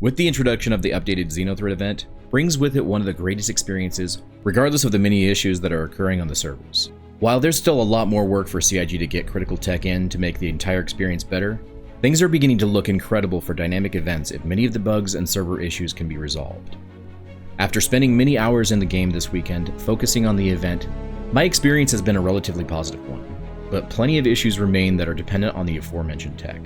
With the introduction of the updated Xenothreat event, brings with it one of the greatest experiences, regardless of the many issues that are occurring on the servers. While there's still a lot more work for CIG to get critical tech in to make the entire experience better, things are beginning to look incredible for dynamic events if many of the bugs and server issues can be resolved. After spending many hours in the game this weekend focusing on the event, my experience has been a relatively positive one, but plenty of issues remain that are dependent on the aforementioned tech.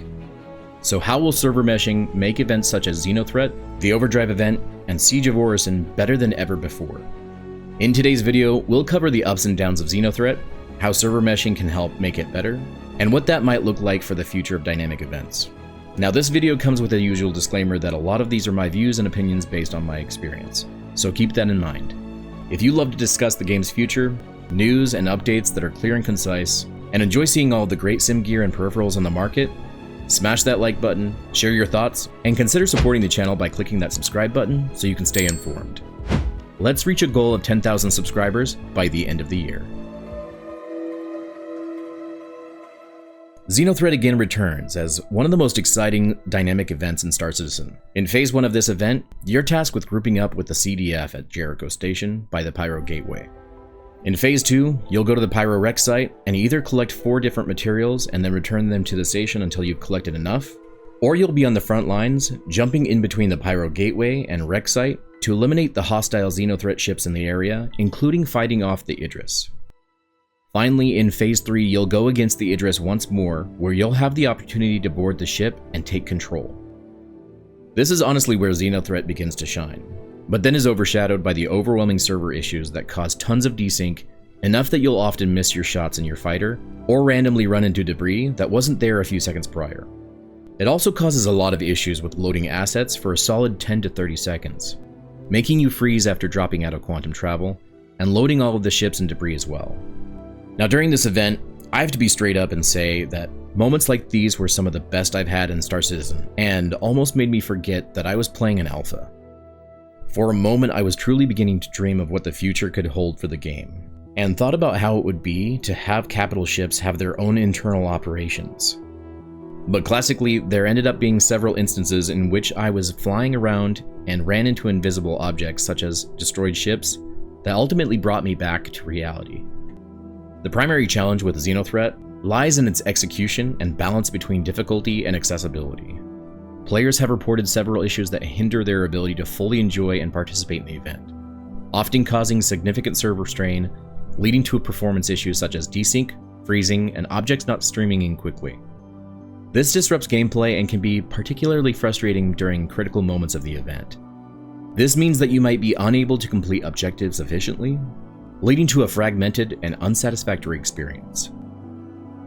So how will server meshing make events such as Xenothreat, the Overdrive event, and Siege of Orison better than ever before? In today's video, we'll cover the ups and downs of Xenothreat, how server meshing can help make it better, and what that might look like for the future of dynamic events. Now this video comes with a usual disclaimer that a lot of these are my views and opinions based on my experience, so keep that in mind. If you love to discuss the game's future, news and updates that are clear and concise, and enjoy seeing all the great sim gear and peripherals on the market, smash that like button, share your thoughts, and consider supporting the channel by clicking that subscribe button so you can stay informed. Let's reach a goal of 10,000 subscribers by the end of the year. Xenothreat again returns as one of the most exciting dynamic events in Star Citizen. In Phase 1 of this event, you're tasked with grouping up with the CDF at Jericho Station by the Pyro Gateway. In Phase 2, you'll go to the Pyro Wreck site and either collect 4 different materials and then return them to the station until you've collected enough, or you'll be on the front lines, jumping in between the Pyro Gateway and Wreck site to eliminate the hostile Xenothreat ships in the area, including fighting off the Idris. Finally, in Phase 3, you'll go against the Idris once more, where you'll have the opportunity to board the ship and take control. This is honestly where Xenothreat begins to shine, but then is overshadowed by the overwhelming server issues that cause tons of desync, enough that you'll often miss your shots in your fighter, or randomly run into debris that wasn't there a few seconds prior. It also causes a lot of issues with loading assets for a solid 10 to 30 seconds, making you freeze after dropping out of quantum travel, and loading all of the ships and debris as well. Now during this event, I have to be straight up and say that moments like these were some of the best I've had in Star Citizen, and almost made me forget that I was playing an alpha. For a moment, I was truly beginning to dream of what the future could hold for the game, and thought about how it would be to have capital ships have their own internal operations. But classically, there ended up being several instances in which I was flying around and ran into invisible objects such as destroyed ships that ultimately brought me back to reality. The primary challenge with Xenothreat lies in its execution and balance between difficulty and accessibility. Players have reported several issues that hinder their ability to fully enjoy and participate in the event, often causing significant server strain, leading to performance issues such as desync, freezing, and objects not streaming in quickly. This disrupts gameplay and can be particularly frustrating during critical moments of the event. This means that you might be unable to complete objectives efficiently, leading to a fragmented and unsatisfactory experience.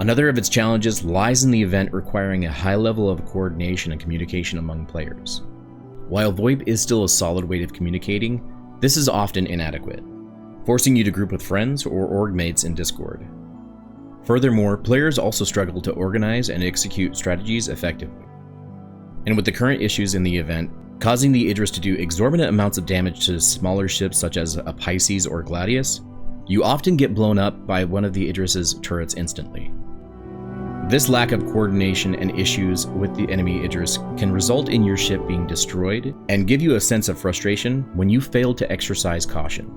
Another of its challenges lies in the event requiring a high level of coordination and communication among players. While VoIP is still a solid way of communicating, this is often inadequate, forcing you to group with friends or org mates in Discord. Furthermore, players also struggle to organize and execute strategies effectively. And with the current issues in the event, causing the Idris to do exorbitant amounts of damage to smaller ships such as a Pisces or Gladius, you often get blown up by one of the Idris's turrets instantly. This lack of coordination and issues with the enemy Idris can result in your ship being destroyed and give you a sense of frustration when you fail to exercise caution.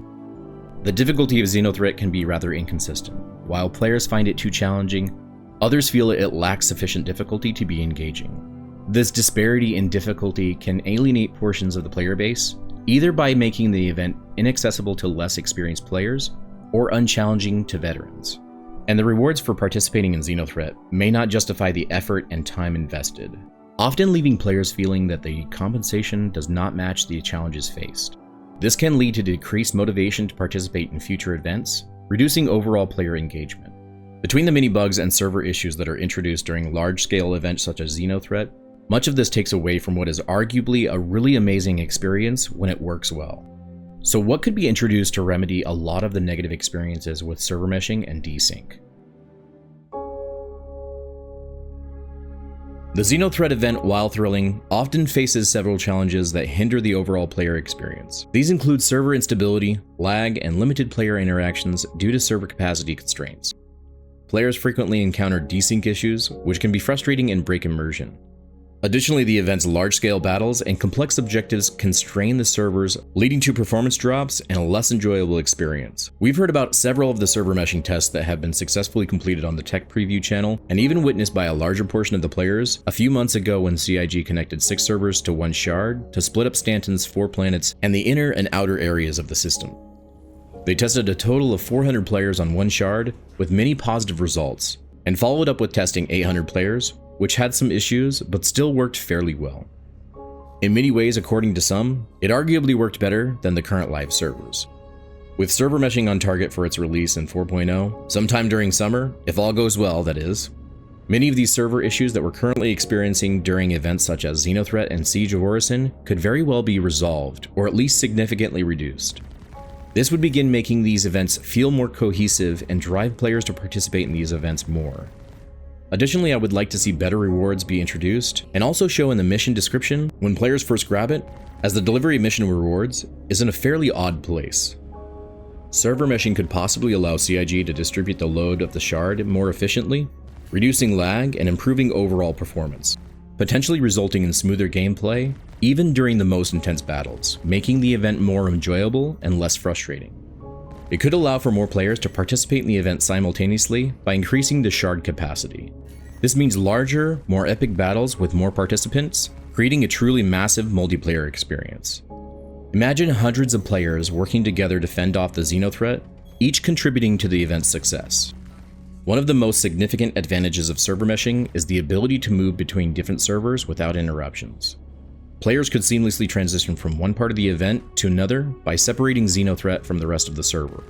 The difficulty of Xenothreat can be rather inconsistent. While players find it too challenging, others feel it lacks sufficient difficulty to be engaging. This disparity in difficulty can alienate portions of the player base, either by making the event inaccessible to less experienced players or unchallenging to veterans. And the rewards for participating in Xenothreat may not justify the effort and time invested, often leaving players feeling that the compensation does not match the challenges faced. This can lead to decreased motivation to participate in future events, reducing overall player engagement. Between the many bugs and server issues that are introduced during large-scale events such as Xenothreat, much of this takes away from what is arguably a really amazing experience when it works well. So what could be introduced to remedy a lot of the negative experiences with server meshing and desync? The Xenothreat event, while thrilling, often faces several challenges that hinder the overall player experience. These include server instability, lag, and limited player interactions due to server capacity constraints. Players frequently encounter desync issues, which can be frustrating and break immersion. Additionally, the event's large-scale battles and complex objectives constrain the servers, leading to performance drops and a less enjoyable experience. We've heard about several of the server meshing tests that have been successfully completed on the tech preview channel, and even witnessed by a larger portion of the players a few months ago when CIG connected 6 servers to 1 shard to split up Stanton's 4 planets and the inner and outer areas of the system. They tested a total of 400 players on 1 shard with many positive results, and followed up with testing 800 players, which had some issues, but still worked fairly well. In many ways, according to some, it arguably worked better than the current live servers. With server meshing on target for its release in 4.0, sometime during summer, if all goes well, that is, many of these server issues that we're currently experiencing during events such as Xenothreat and Siege of Orison could very well be resolved, or at least significantly reduced. This would begin making these events feel more cohesive and drive players to participate in these events more. Additionally, I would like to see better rewards be introduced, and also show in the mission description when players first grab it, as the delivery of mission rewards is in a fairly odd place. Server meshing could possibly allow CIG to distribute the load of the shard more efficiently, reducing lag and improving overall performance, potentially resulting in smoother gameplay, even during the most intense battles, making the event more enjoyable and less frustrating. It could allow for more players to participate in the event simultaneously by increasing the shard capacity. This means larger, more epic battles with more participants, creating a truly massive multiplayer experience. Imagine hundreds of players working together to fend off the Xenothreat, each contributing to the event's success. One of the most significant advantages of server meshing is the ability to move between different servers without interruptions. Players could seamlessly transition from one part of the event to another by separating Xenothreat from the rest of the server,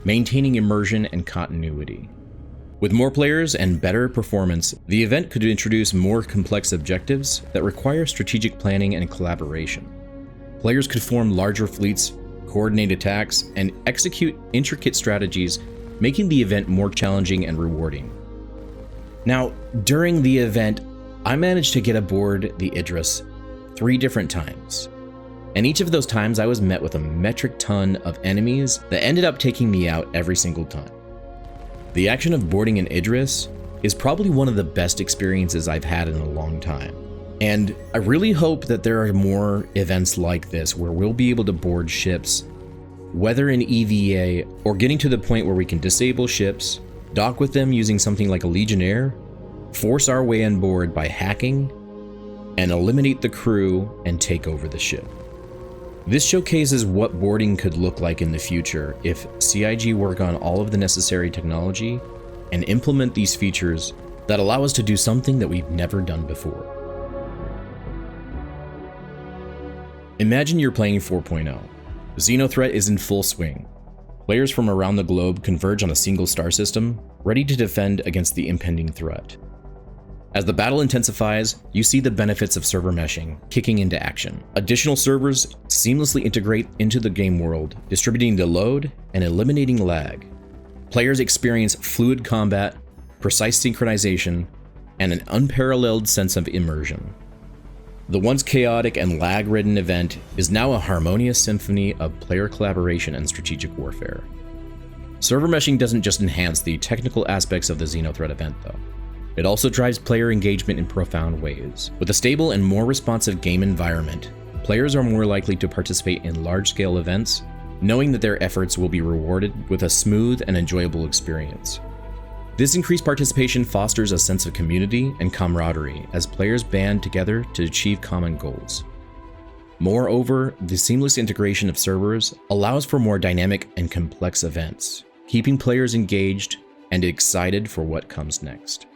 maintaining immersion and continuity. With more players and better performance, the event could introduce more complex objectives that require strategic planning and collaboration. Players could form larger fleets, coordinate attacks, and execute intricate strategies, making the event more challenging and rewarding. Now, during the event, I managed to get aboard the Idris 3 different times, and each of those times I was met with a metric ton of enemies that ended up taking me out every single time. The action of boarding an Idris is probably one of the best experiences I've had in a long time, and I really hope that there are more events like this where we'll be able to board ships, whether in EVA or getting to the point where we can disable ships, dock with them using something like a Legionnaire, force our way on board by hacking, and eliminate the crew and take over the ship. This showcases what boarding could look like in the future if CIG work on all of the necessary technology and implement these features that allow us to do something that we've never done before. Imagine you're playing 4.0. Xenothreat is in full swing. Players from around the globe converge on a single star system, ready to defend against the impending threat. As the battle intensifies, you see the benefits of server meshing kicking into action. Additional servers seamlessly integrate into the game world, distributing the load and eliminating lag. Players experience fluid combat, precise synchronization, and an unparalleled sense of immersion. The once chaotic and lag-ridden event is now a harmonious symphony of player collaboration and strategic warfare. Server meshing doesn't just enhance the technical aspects of the Xenothreat event, though. It also drives player engagement in profound ways. With a stable and more responsive game environment, players are more likely to participate in large-scale events, knowing that their efforts will be rewarded with a smooth and enjoyable experience. This increased participation fosters a sense of community and camaraderie as players band together to achieve common goals. Moreover, the seamless integration of servers allows for more dynamic and complex events, keeping players engaged and excited for what comes next.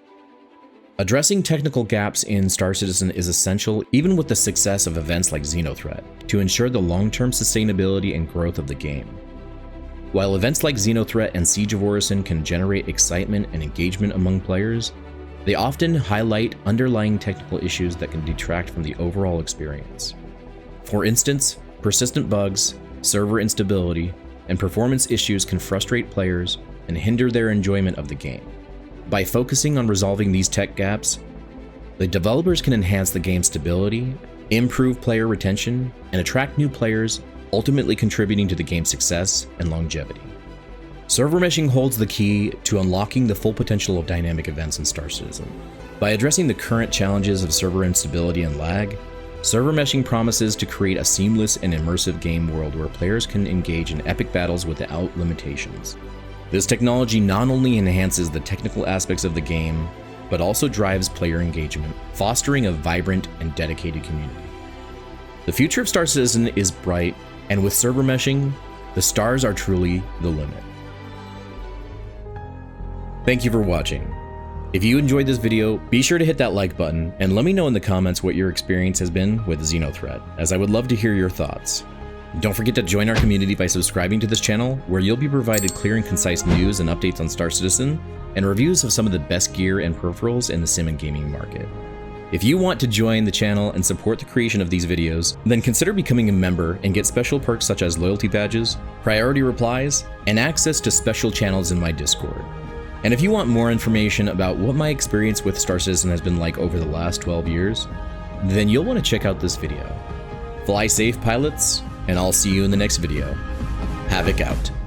Addressing technical gaps in Star Citizen is essential even with the success of events like Xenothreat to ensure the long-term sustainability and growth of the game. While events like Xenothreat and Siege of Orison can generate excitement and engagement among players, they often highlight underlying technical issues that can detract from the overall experience. For instance, persistent bugs, server instability, and performance issues can frustrate players and hinder their enjoyment of the game. By focusing on resolving these tech gaps, the developers can enhance the game's stability, improve player retention, and attract new players, ultimately contributing to the game's success and longevity. Server meshing holds the key to unlocking the full potential of dynamic events in Star Citizen. By addressing the current challenges of server instability and lag, server meshing promises to create a seamless and immersive game world where players can engage in epic battles without limitations. This technology not only enhances the technical aspects of the game, but also drives player engagement, fostering a vibrant and dedicated community. The future of Star Citizen is bright, and with server meshing, the stars are truly the limit. Thank you for watching. If you enjoyed this video, be sure to hit that like button and let me know in the comments what your experience has been with Xenothreat, as I would love to hear your thoughts. Don't forget to join our community by subscribing to this channel, where you'll be provided clear and concise news and updates on Star Citizen, and reviews of some of the best gear and peripherals in the sim and gaming market. If you want to join the channel and support the creation of these videos, then consider becoming a member and get special perks such as loyalty badges, priority replies, and access to special channels in my Discord. And if you want more information about what my experience with Star Citizen has been like over the last 12 years, then you'll want to check out this video. Fly safe, pilots, and I'll see you in the next video. Havoc out.